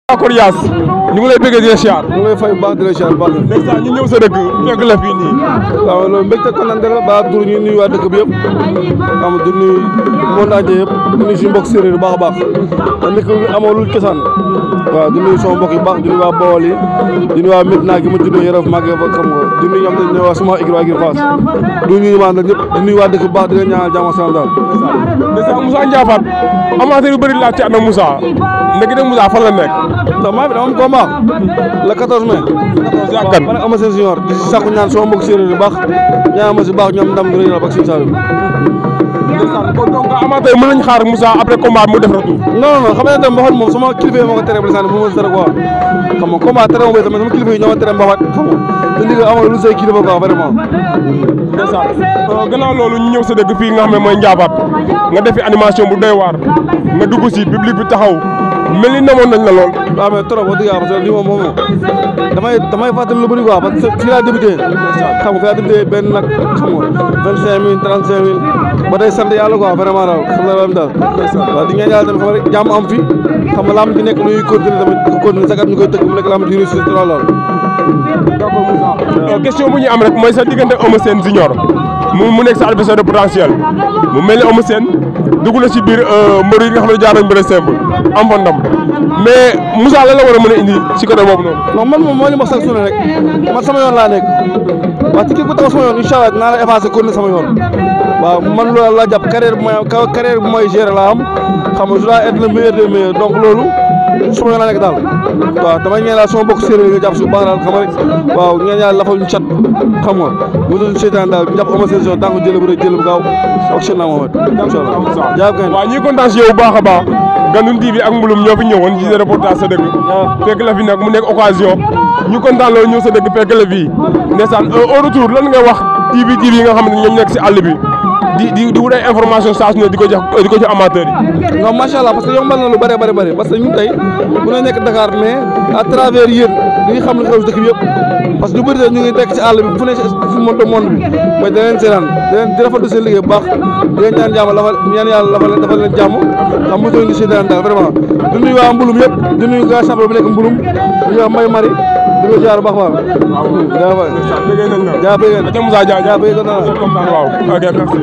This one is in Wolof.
Akor Yaas ñu ngi lay bëggee di la siyaar. ñu ngi lay fay bu baax di la siyaar bu baax. ndeysaan ñu ñëw sa dëkk fekk la fii nii. waaw loolu mbégte kontaan la ba tur ñu nuyu waa dëkk bi yëpp xam nga du nuyu monde entier yëpp du nuyu suñu mbokk séeréer bu baax a baax te nit ki amoo lu cosaan waaw du nuyu sama mbokk yu baax du nuyu waa Bawol yi du nuyu waa Medina gi ma juddoo Yorof màggee fa xam nga du nuyu ñoom dañ waa suma igri waa igri Fass du nuyu maa ñëpp du nuyu waa dëkk bu baax di leen ñaanal jàmm salaam daal. ndeysaan Moussa Ndiafate amateur yu bëri laaj ci ana Moussa ndeke de Moussa fan la nekk. ndax maa fi dama am combat le 14 mai. yaakaar man ama seen senior di si sakku ñaan sama mbokk séeréer yu baax ñaan ma si baax ñoom ndam du rëy la ak Sine Saloum. ndeysaan kon donc amateur mën nañu xaar Moussa après combat mu def retour. non xam nga tam mbaxat moom sama kilifa yi moo ko tere ba lisaan bu ma dara quoi xam nga combat tere moom tamit sama kilifa yi ñoo ma tere mbaxat xam nga te ndi nga amal lu say kilifa quoi vraiment. ndeysaan gannaaw loolu ñu ñëw sa dëkk fii nga xam ne mooy Ndiafate nga defi animation bu doy waar nga dugg si public bi taxaw mel ni namoon nañ la lool. waaw mais trop wax dëgg yàlla parce que lii moom damay fàttali lu bëri quoi parce que fii laa débuté xam nga fii laa débuté benn nag xam nga 25000 35000 ba tey sant yàlla quoi vraiment daal xam nga daal waaw di ñaan yàlla tamit xam nga rek jàmm am fi xam nga lamb di nekk luy continuer tamit continuer sax at ñu koy tëgg mu nekk lamb di réussir trop lool. d'accord Moussa question bu ñu am rek mooy sa diggante Eumeu Sène Junior mu nekk sa adversaire de potentiel mu mel ni Eumeu Sène dugg na ci biir mbër yi nga xam ne jaar nañ bëre simple am fa ndam mais Moussa lan la war a mën a indi ci côté boobu noonu. non man moom moo li ma sax suuna rek man sama yoon laa nekk wax ci kii ku taxaw sama yoon incha allah dinaa la effacé continuer sama yoon waaw man loolu laa jàpp carrière bu may gérer laa am xam nga je dois être le meilleur des meilleurs donc loolu sama yoon laa nekk daal waaw damay ñaan daal sama bokk séeréer nga jàpp si bu baax daal xam nga rek waaw ñaan yàlla lafal ñu cat xam nga mu doon seetaan daal ñu jàpp ama seen daa ko jëlee bu rek jëlee bu gaaw ak seen naa Mohamed incha allah jaab kay waaw ñuy kontaan si yow bu baax a baax Gandoul TV ak Mbouloum ñoo fi ñëwoon ci reportage sa dëkk fekk la fi nag mu nekk occasion ñu kontaan loolu ñëw sa dëkk fekk la fii ndeysaan au retour lan nga wax TV yi nga xam ne ñoom nekk si àll bi di wut ay information saa su ne di ko jox amateur yi. non macha allah parce que yombal na lu bëri parce que ñun tey mën na nekk Dakar mais à travers yéen li nga xam ne xew si dëkk bi yëpp parce que ñu bëri ñu ngi nekk ci àll bi fu ne fu monde bi mooy da leen seetaan di rafetlu seen liggéey bu baax di leen ñaan jàmm ñaan yàlla dafa leen jàmm xam nga ñu seetaan daal vraiment di nuyu waa Mbouloum yëpp di nuyu gaa champion bi nekk Mbouloum di nuyu waa May Mari di ko jaar baax baax. waaw jaa bëgg nañ la. Moussa Dia jaa bëgg nañ la. waaw ok merci.